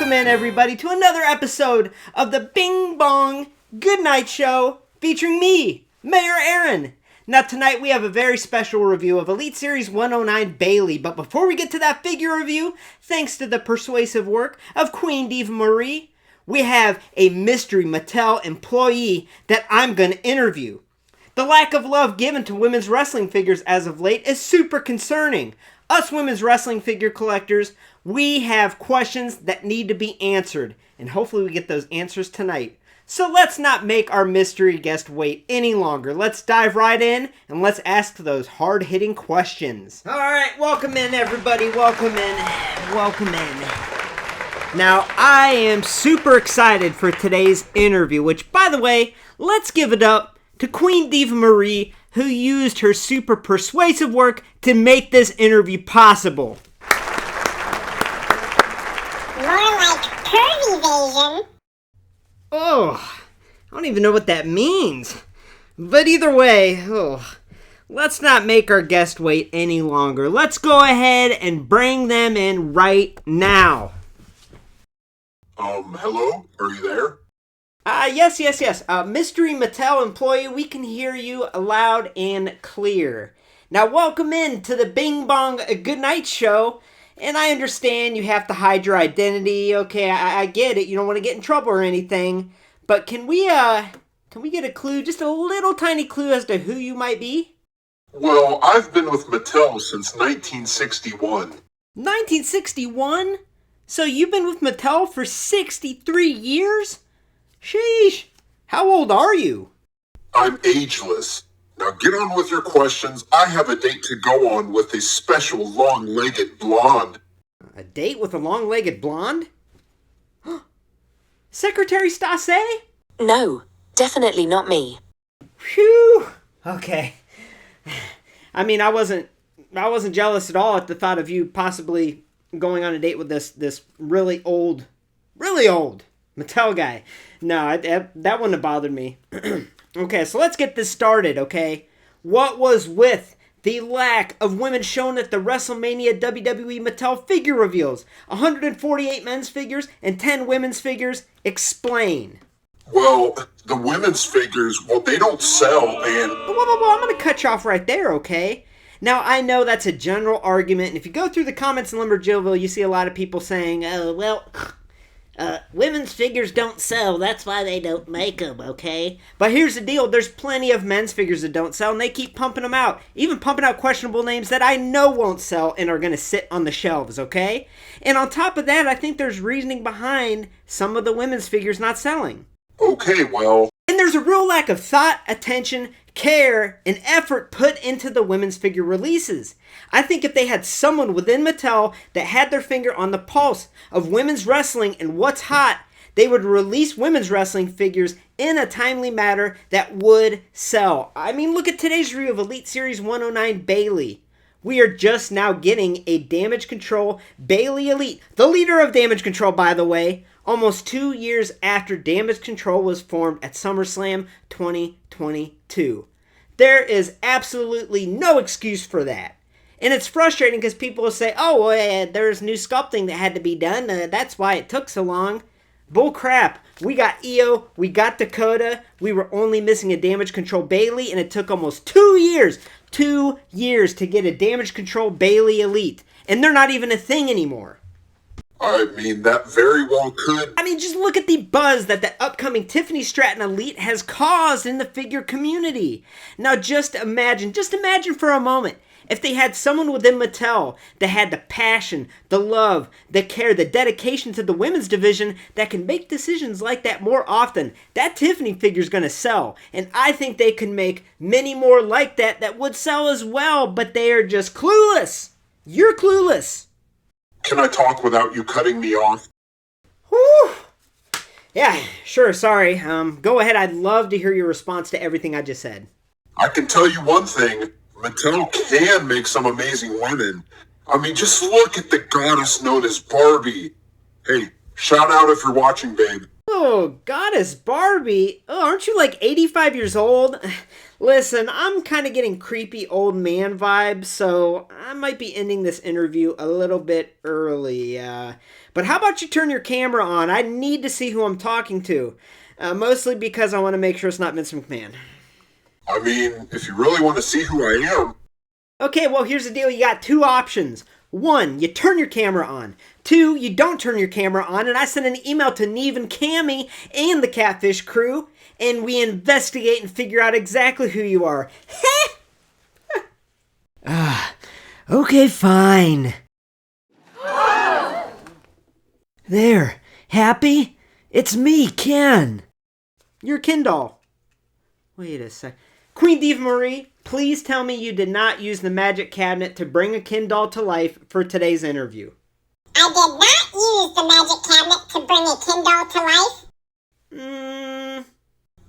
welcome in everybody to another episode of the Bong Goodnight Show featuring me, Mayor Aaron. Now tonight we have a very special review of Elite Series 109 Bayley, but before we get to that figure review, thanks to the persuasive work of Queen Diva Marie, we have a mystery Mattel employee that I'm going to interview. The lack of love given to women's wrestling figures as of late is super concerning. Us women's wrestling figure collectors, we have questions that need to be answered, and hopefully we get those answers tonight. So let's not make our mystery guest wait any longer. Let's dive right in and let's ask those hard-hitting questions. Alright, welcome in everybody, welcome in. Now, I am super excited for today's interview, which, by the way, let's give it up to Queen Diva Marie, who used her super persuasive work to make this interview possible. More like curvy vision. Oh, I don't even know what that means. But either way, let's not make our guest wait any longer. Let's go ahead and bring them in right now. Hello? Are you there? Yes. Mystery Mattel employee, we can hear you loud and clear. Now, welcome in to the Bing Bong Goodnight Show. And I understand you have to hide your identity. Okay, I get it. You don't want to get in trouble or anything. But can we get a clue, just a little tiny clue as to who you might be? Well, I've been with Mattel since 1961. 1961? So you've been with Mattel for 63 years? Sheesh. How old are you? I'm ageless. Now get on with your questions. I have a date to go on with a special long-legged blonde. A date with a long-legged blonde? Secretary Stasé? No, definitely not me. Phew. Okay. I mean, I wasn't jealous at all at the thought of you possibly going on a date with this really old Mattel guy. No, that wouldn't have bothered me. Okay, so let's get this started, okay? What was with the lack of women shown at the WrestleMania WWE Mattel figure reveals? 148 men's figures and 10 women's figures. Explain. Well, the women's figures, they don't sell, and... Whoa, I'm going to cut you off right there, okay? Now, I know that's a general argument, and if you go through the comments in LumberJillville, you see a lot of people saying, women's figures don't sell, that's why they don't make them, okay? But here's the deal, there's plenty of men's figures that don't sell, and they keep pumping them out. Even pumping out questionable names that I know won't sell and are going to sit on the shelves, okay? And on top of that, I think there's reasoning behind some of the women's figures not selling. Okay, well... And there's a real lack of thought, attention, care, and effort put into the women's figure releases. I think if they had someone within Mattel that had their finger on the pulse of women's wrestling and what's hot, they would release women's wrestling figures in a timely manner that would sell. I mean, look at today's review of Elite Series 109 Bayley. We are just now getting a Damage CTRL Bayley Elite, the leader of Damage CTRL, by the way, almost 2 years after Damage CTRL was formed at SummerSlam 2022. There is absolutely no excuse for that. And it's frustrating because people will say, there's new sculpting that had to be done. That's why it took so long. Bull crap. We got Io, we got Dakota. We were only missing a Damage CTRL Bayley, and it took almost 2 years. 2 years to get a Damage CTRL Bayley Elite. And they're not even a thing anymore. I mean, that very well could... I mean, just look at the buzz that the upcoming Tiffany Stratton Elite has caused in the figure community. Now, just imagine for a moment, if they had someone within Mattel that had the passion, the love, the care, the dedication to the women's division that can make decisions like that more often, that Tiffany figure's going to sell. And I think they can make many more like that would sell as well, but they are just clueless. You're clueless. Can I talk without you cutting me off? Whew. Yeah, sure, sorry. Go ahead, I'd love to hear your response to everything I just said. I can tell you one thing. Mattel can make some amazing women. I mean, just look at the goddess known as Barbie. Hey, shout out if you're watching, babe. Oh, Goddess Barbie. Oh, aren't you like 85 years old? Listen, I'm kind of getting creepy old man vibes, so I might be ending this interview a little bit early. But how about you turn your camera on? I need to see who I'm talking to. Mostly because I want to make sure it's not Vince McMahon. I mean, if you really want to see who I am. Okay, well, here's the deal. You got two options. 1, you turn your camera on. 2, you don't turn your camera on, and I send an email to Neve and Cammy and the Catfish crew, and we investigate and figure out exactly who you are. Okay, fine. There, happy? It's me, Ken. You're Ken doll. Wait a sec. Queen Diva Marie, please tell me you did not use the magic cabinet to bring a Ken doll to life for today's interview. I did not use the magic cabinet to bring a Ken doll to life.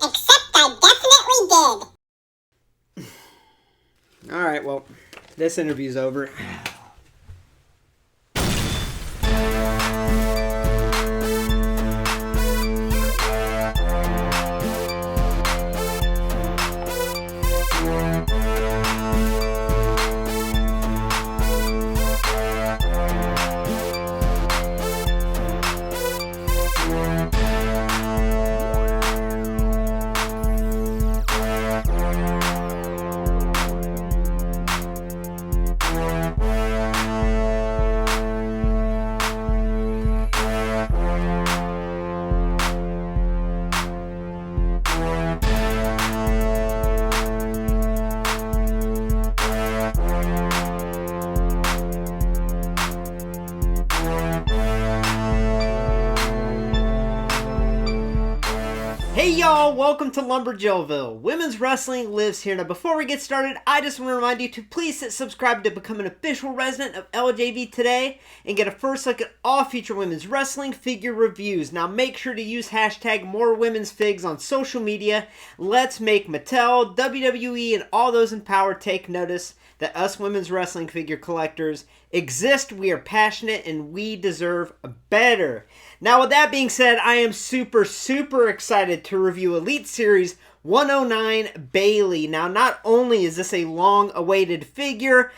Except I definitely did. Alright, well, this interview's over. Hey y'all, welcome to LumberJillville. Women's wrestling lives here. Now before we get started, I just want to remind you to please hit subscribe to become an official resident of LJV today and get a first look at all future women's wrestling figure reviews. Now make sure to use hashtag #MoreWomen'sFigs on social media. Let's make Mattel, WWE, and all those in power take notice that us women's wrestling figure collectors exist. We are passionate and we deserve better. Now with that being said, I am super excited to review Elite Series 109 Bayley. Now not only is this a long awaited figure,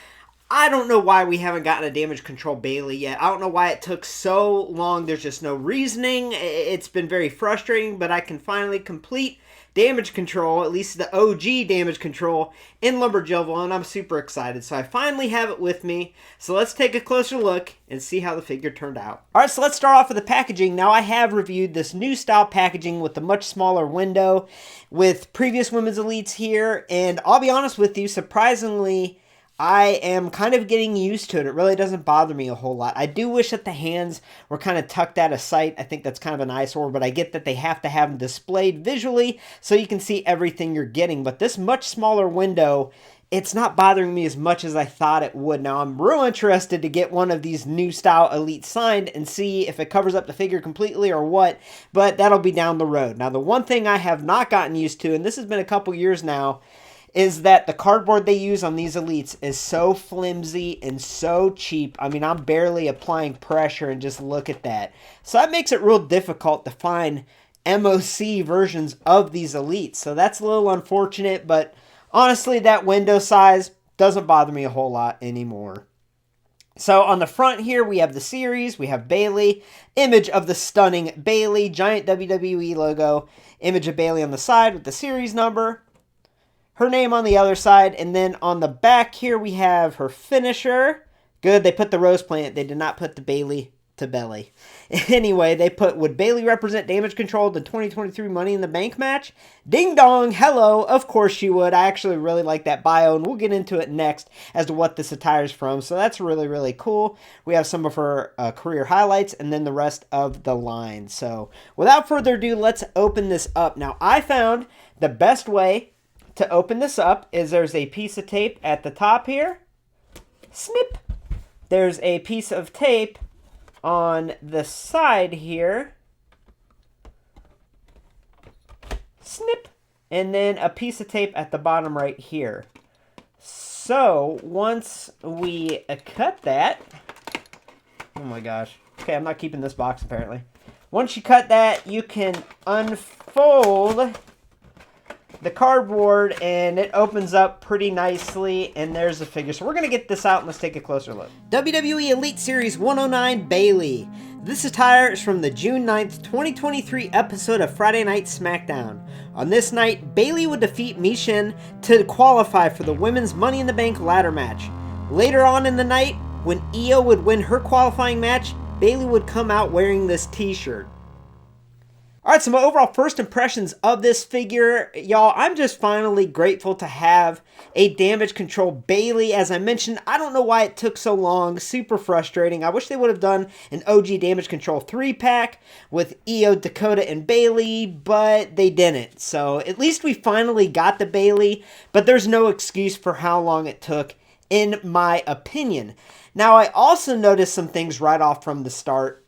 I don't know why we haven't gotten a Damage CTRL Bayley yet. I don't know why it took so long. There's just no reasoning. It's been very frustrating, but I can finally complete Damage CTRL, at least the OG Damage CTRL, in LumberJillville, and I'm super excited. So I finally have it with me. So let's take a closer look and see how the figure turned out. Alright, so let's start off with the packaging. Now I have reviewed this new style packaging with the much smaller window with previous women's elites here, and I'll be honest with you, surprisingly, I am kind of getting used to it. It really doesn't bother me a whole lot. I do wish that the hands were kind of tucked out of sight. I think that's kind of an eyesore, but I get that they have to have them displayed visually so you can see everything you're getting. But this much smaller window, it's not bothering me as much as I thought it would. Now, I'm real interested to get one of these new style elites signed and see if it covers up the figure completely or what, but that'll be down the road. Now, the one thing I have not gotten used to, and this has been a couple years now, is that the cardboard they use on these elites is so flimsy and so cheap. I mean, I'm barely applying pressure, and just look at that. So that makes it real difficult to find MOC versions of these elites. So that's a little unfortunate, but honestly, that window size doesn't bother me a whole lot anymore. So on the front here, we have the series, we have Bayley, image of the stunning Bayley, giant WWE logo, image of Bayley on the side with the series number, her name on the other side, and then on the back here we have her finisher. Good, they put the rose plant. They did not put the Bayley to belly. Anyway, they put, would Bayley represent Damage CTRL the 2023 Money in the Bank match? Ding dong, hello, of course she would. I actually really like that bio, and we'll get into it next as to what this attire is from, so that's really cool. We have some of her career highlights, and then the rest of the line. So without further ado, let's open this up. Now, I found the best way to open this up is there's a piece of tape at the top here. Snip. There's a piece of tape on the side here. Snip. And then a piece of tape at the bottom right here. So once we cut that, oh my gosh. Okay, I'm not keeping this box apparently. Once you cut that, you can unfold the cardboard and it opens up pretty nicely, and there's the figure. So we're going to get this out and let's take a closer look. WWE Elite Series 109 Bayley. This attire is from the June 9th, 2023 episode of Friday Night SmackDown. On this night, Bayley would defeat Michin to qualify for the Women's Money in the Bank ladder match. Later on in the night, when Io would win her qualifying match, Bayley would come out wearing this t-shirt. Alright, so my overall first impressions of this figure, y'all, I'm just finally grateful to have a Damage CTRL Bayley. As I mentioned, I don't know why it took so long, super frustrating. I wish they would have done an OG Damage CTRL 3-pack with Io, Dakota, and Bayley, but they didn't. So at least we finally got the Bayley, but there's no excuse for how long it took, in my opinion. Now, I also noticed some things right off from the start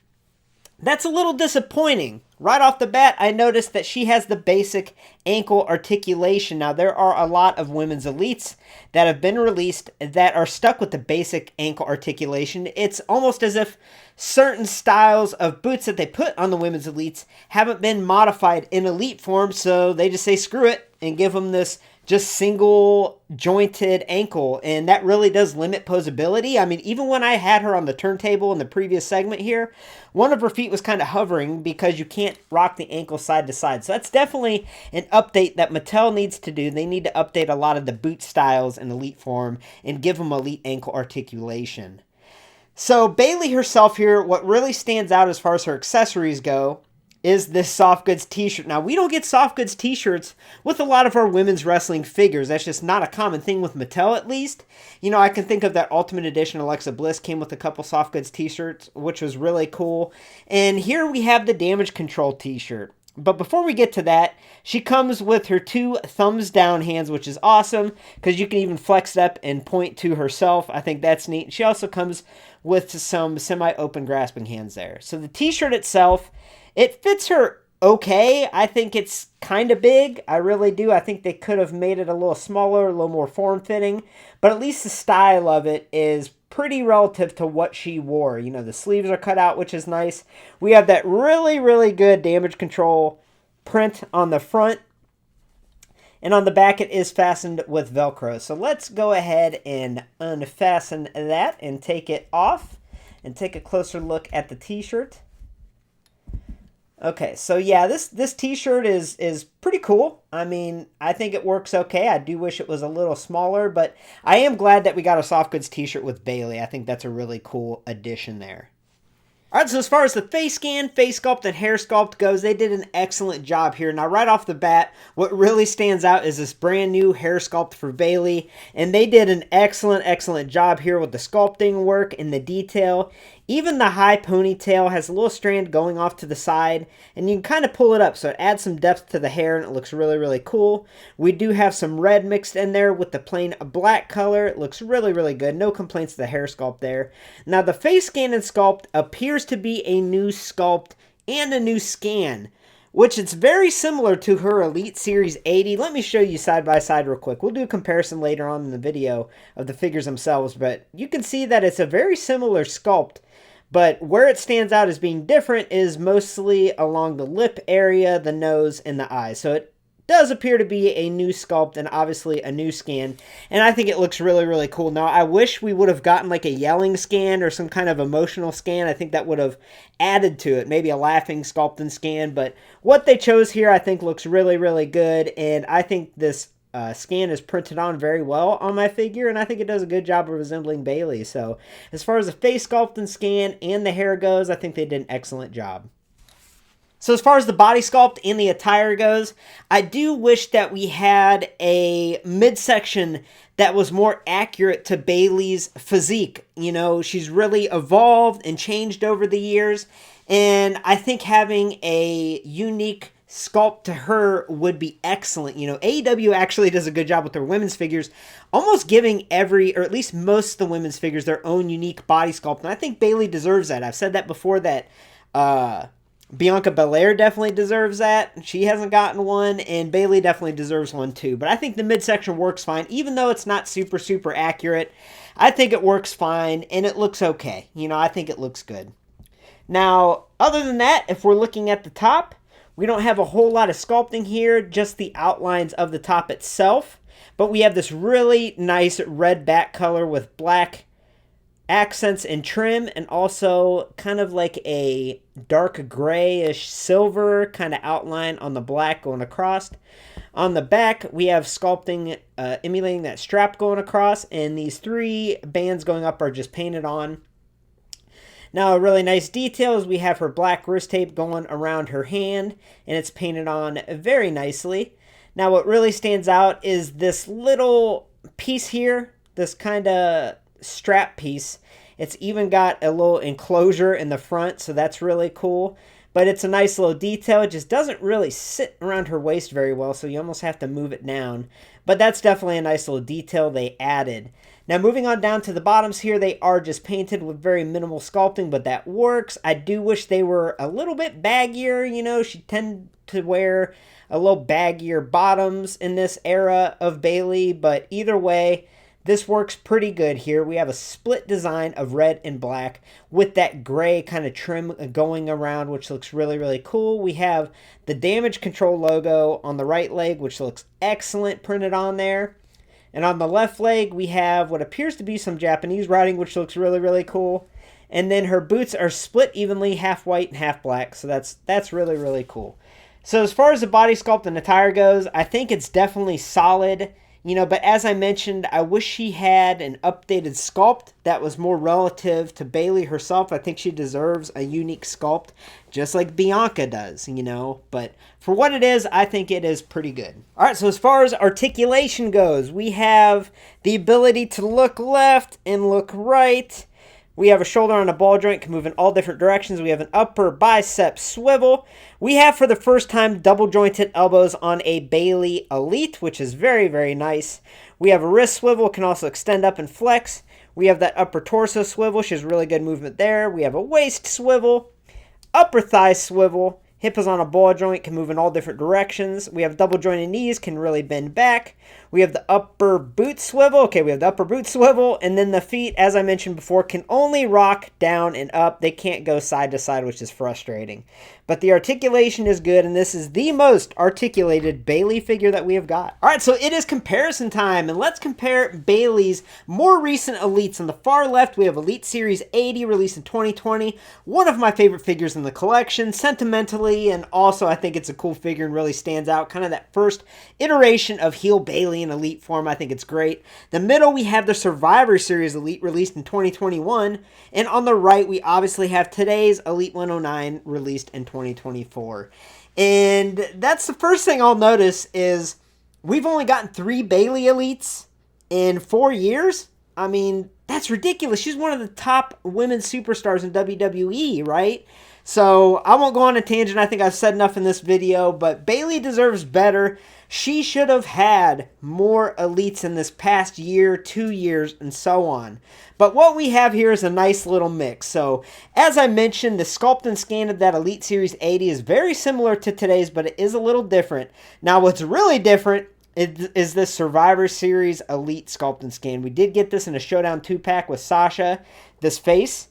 that's a little disappointing. Right off the bat, I noticed that she has the basic ankle articulation. Now, there are a lot of women's elites that have been released that are stuck with the basic ankle articulation. It's almost as if certain styles of boots that they put on the women's elites haven't been modified in elite form, so they just say screw it and give them this just single jointed ankle, and that really does limit posability. I mean, even when I had her on the turntable in the previous segment here, one of her feet was kind of hovering because you can't rock the ankle side to side. So that's definitely an update that Mattel needs to do. They need to update a lot of the boot styles in elite form and give them elite ankle articulation. So Bayley herself here, what really stands out as far as her accessories go is this soft goods t-shirt. Now, we don't get soft goods t-shirts with a lot of our women's wrestling figures. That's just not a common thing with Mattel, at least. You know, I can think of that Ultimate Edition Alexa Bliss came with a couple soft goods t-shirts, which was really cool. And here we have the Damage CTRL t-shirt. But before we get to that, she comes with her two thumbs down hands, which is awesome, because you can even flex it up and point to herself. I think that's neat. She also comes with some semi-open grasping hands there. So the t-shirt itself, it fits her okay. I think it's kind of big. I really do. I think they could have made it a little smaller, a little more form-fitting. But at least the style of it is pretty relative to what she wore. You know, the sleeves are cut out, which is nice. We have that really, really good Damage CTRL print on the front. And on the back, it is fastened with Velcro. So let's go ahead and unfasten that and take it off and take a closer look at the t-shirt. Okay, so yeah, this t-shirt is pretty cool. I mean, I think it works okay. I do wish it was a little smaller, but I am glad that we got a soft goods t-shirt with Bayley. I think that's a really cool addition there. Alright, so as far as the face scan, face sculpt, and hair sculpt goes, they did an excellent job here. Now, right off the bat, what really stands out is this brand new hair sculpt for Bayley, and they did an excellent, excellent job here with the sculpting work and the detail. Even the high ponytail has a little strand going off to the side, and you can kind of pull it up, so it adds some depth to the hair, and it looks really, really cool. We do have some red mixed in there with the plain black color. It looks really, really good. No complaints to the hair sculpt there. Now, the face scan and sculpt appears to be a new sculpt and a new scan, which it's very similar to her Elite Series 80. Let me show you side by side real quick. We'll do a comparison later on in the video of the figures themselves, but you can see that it's a very similar sculpt. But where it stands out as being different is mostly along the lip area, the nose, and the eyes. So it does appear to be a new sculpt and obviously a new scan. And I think it looks really, really cool. Now, I wish we would have gotten like a yelling scan or some kind of emotional scan. I think that would have added to it. Maybe a laughing sculpt and scan. But what they chose here I think looks really, really good. And I think this scan is printed on very well on my figure, and I think it does a good job of resembling Bayley. So as far as the face sculpt and scan and the hair goes, I think they did an excellent job. So as far as the body sculpt and the attire goes, I do wish that we had a midsection that was more accurate to Bayley's physique. You know, she's really evolved and changed over the years, and I think having a unique sculpt to her would be excellent. You know, AEW actually does a good job with their women's figures, almost giving every, or at least most of the women's figures, their own unique body sculpt, and I think Bayley deserves that. I've said that before, that Bianca Belair definitely deserves that. She hasn't gotten one, and Bayley definitely deserves one too. But I think the midsection works fine, even though it's not super, super accurate. I think it works fine, and it looks okay. You know, I think it looks good. Now, other than that, if we're looking at the top, we don't have a whole lot of sculpting here, just the outlines of the top itself. But we have this really nice red back color with black accents and trim, and also kind of like a dark grayish silver kind of outline on the black going across. On the back, we have sculpting emulating that strap going across, and these 3 bands going up are just painted on. Now, a really nice detail is we have her black wrist tape going around her hand, and it's painted on very nicely. Now, what really stands out is this little piece here, this kind of strap piece. It's even got a little enclosure in the front, so that's really cool. But it's a nice little detail. It just doesn't really sit around her waist very well, so you almost have to move it down. But that's definitely a nice little detail they added. Now, moving on down to the bottoms here, they are just painted with very minimal sculpting, but that works. I do wish they were a little bit baggier. You know, she tended to wear a little baggier bottoms in this era of Bayley, but either way, this works pretty good here. We have a split design of red and black with that gray kind of trim going around, which looks really, really cool. We have the Damage CTRL logo on the right leg, which looks excellent printed on there. And on the left leg, we have what appears to be some Japanese writing, which looks really, really cool. And then her boots are split evenly, half white and half black. So that's really, really cool. So as far as the body sculpt and attire goes, I think it's definitely solid. You know, but as I mentioned, I wish she had an updated sculpt that was more relative to Bayley herself. I think she deserves a unique sculpt, just like Bianca does, you know. But for what it is, I think it is pretty good. All right, so as far as articulation goes, we have the ability to look left and look right. We have a shoulder on a ball joint, can move in all different directions. We have an upper bicep swivel. We have, for the first time, double jointed elbows on a Bayley Elite, which is very, very nice. We have a wrist swivel, can also extend up and flex. We have that upper torso swivel, she has really good movement there. We have a waist swivel, upper thigh swivel. Hip is on a ball joint, can move in all different directions. We have double jointed knees, can really bend back. We have the upper boot swivel. Okay, we have the upper boot swivel. And then the feet, as I mentioned before, can only rock down and up. They can't go side to side, which is frustrating. But the articulation is good, and this is the most articulated Bayley figure that we have got. All right, so it is comparison time, and let's compare Bayley's more recent Elites. On the far left, we have Elite Series 80, released in 2020. One of my favorite figures in the collection, sentimentally, and also I think it's a cool figure and really stands out. Kind of that first iteration of heel Bayley in Elite form. I think it's great. The middle, we have the Survivor Series Elite, released in 2021. And on the right, we obviously have today's Elite 109, released in 2024. And that's the first thing I'll notice is we've only gotten 3 Bayley Elites in 4 years. I mean, that's ridiculous. She's one of the top women's superstars in WWE, right? So I won't go on a tangent. I think I've said enough in this video, but Bayley deserves better. She should have had more Elites in this past year, 2 years, and so on. But what we have here is a nice little mix. So, as I mentioned, the sculpt and scan of that Elite Series 80 is very similar to today's, but it is a little different. Now, what's really different is this Survivor Series Elite sculpt and scan. We did get this in a Showdown 2-pack with Sasha, this face,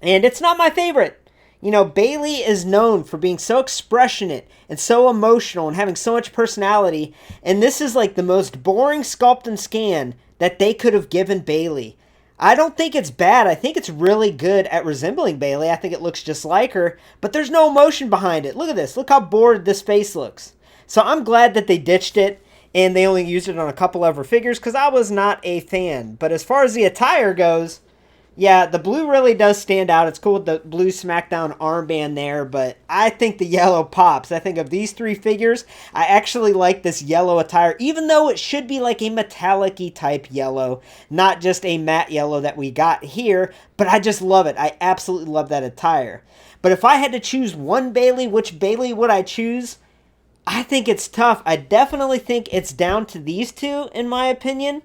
and it's not my favorite. You know, Bayley is known for being so expressionate and so emotional and having so much personality, and this is like the most boring sculpt and scan that they could have given Bayley. I don't think it's bad. I think it's really good at resembling Bayley. I think it looks just like her, but there's no emotion behind it. Look at this. Look how bored this face looks. So I'm glad that they ditched it and they only used it on a couple of her figures because I was not a fan. But as far as the attire goes, yeah, the blue really does stand out. It's cool with the blue SmackDown armband there, but I think the yellow pops. I think of these 3 figures, I actually like this yellow attire, even though it should be like a metallic-y type yellow, not just a matte yellow that we got here, but I just love it. I absolutely love that attire. But if I had to choose one Bayley, which Bayley would I choose? I think it's tough. I definitely think it's down to these 2, in my opinion.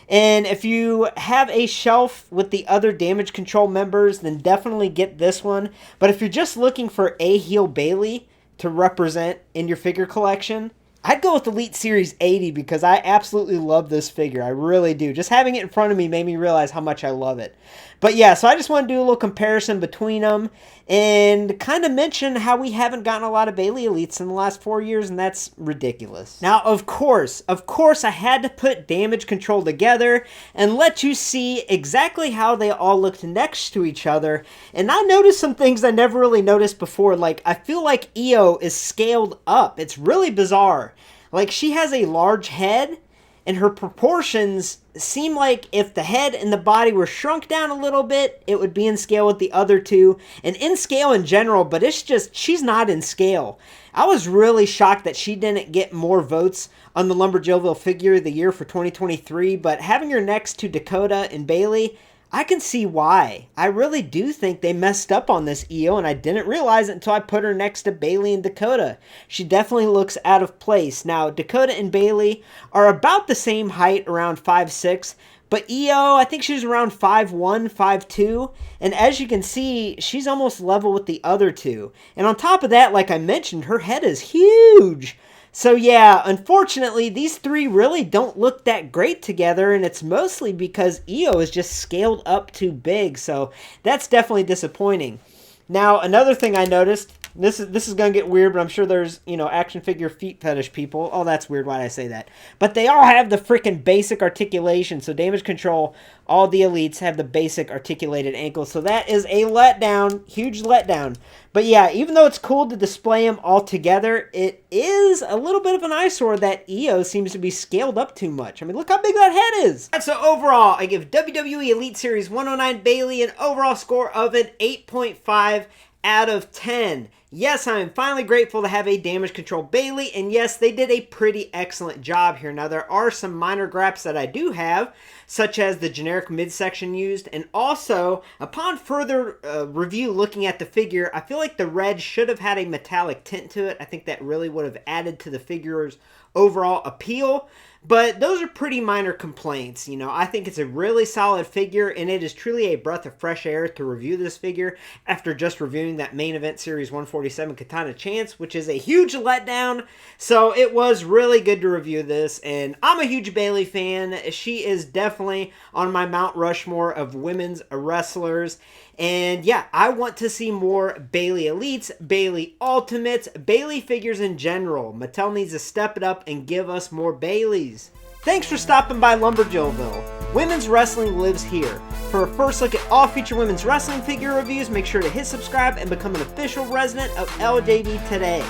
And if you have a shelf with the other Damage CTRL members, then definitely get this one. But if you're just looking for a heel Bayley to represent in your figure collection, I'd go with Elite Series 80 because I absolutely love this figure. I really do. Just having it in front of me made me realize how much I love it. But yeah, so I just want to do a little comparison between them and kind of mention how we haven't gotten a lot of Bayley Elites in the last 4 years, and that's ridiculous. Now, of course, I had to put Damage CTRL together and let you see exactly how they all looked next to each other. And I noticed some things I never really noticed before. Like, I feel like Io is scaled up. It's really bizarre. Like, she has a large head, and her proportions seem like if the head and the body were shrunk down a little bit, it would be in scale with the other two, and in scale in general, but it's just, she's not in scale. I was really shocked that she didn't get more votes on the LumberJillville Figure of the Year for 2023, but having her next to Dakota and Bayley, I can see why. I really do think they messed up on this Io, and I didn't realize it until I put her next to Bayley and Dakota. She definitely looks out of place. Now, Dakota and Bayley are about the same height, around 5'6", but Io, I think she's around 5'1", 5'2", and as you can see, she's almost level with the other two. And on top of that, like I mentioned, her head is huge. So yeah, unfortunately, these three really don't look that great together, and it's mostly because Io is just scaled up too big, so that's definitely disappointing. Now, another thing I noticed, this is going to get weird, but I'm sure there's, action figure feet fetish people. Oh, that's weird, why did I say that? But they all have the freaking basic articulation, so Damage CTRL, all the Elites have the basic articulated ankles, so that is a letdown, huge letdown. But yeah, even though it's cool to display them all together, it is a little bit of an eyesore that Io seems to be scaled up too much. I mean, look how big that head is. And so overall, I give WWE Elite Series 109 Bayley an overall score of an 8.5 out of 10. Yes, I am finally grateful to have a Damage CTRL Bayley, and yes, they did a pretty excellent job here. Now, there are some minor graps that I do have, such as the generic midsection used, and also, upon further review looking at the figure, I feel like the red should have had a metallic tint to it. I think that really would have added to the figure's overall appeal. But those are pretty minor complaints. I think it's a really solid figure, and it is truly a breath of fresh air to review this figure after just reviewing that main event Series 147 Katana Chance, which is a huge letdown. So it was really good to review this, and I'm a huge Bayley fan. She is definitely on my Mount Rushmore of women's wrestlers. And yeah, I want to see more Bayley Elites, Bayley Ultimates, Bayley figures in general. Mattel needs to step it up and give us more Baileys. Thanks for stopping by LumberJillville. Women's wrestling lives here. For a first look at all future women's wrestling figure reviews, make sure to hit subscribe and become an official resident of LJV today.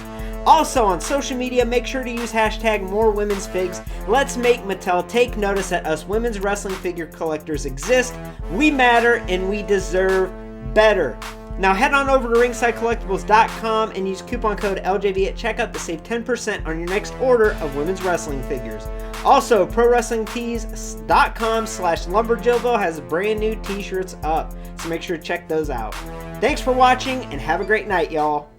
Also on social media, make sure to use hashtag #MoreWomen'sFigs. Let's make Mattel take notice that us women's wrestling figure collectors exist, we matter, and we deserve better. Now head on over to ringsidecollectibles.com and use coupon code LJV at checkout to save 10% on your next order of women's wrestling figures. Also, ProWrestlingTees.com/LumberJillville has brand new t-shirts up, so make sure to check those out. Thanks for watching and have a great night, y'all.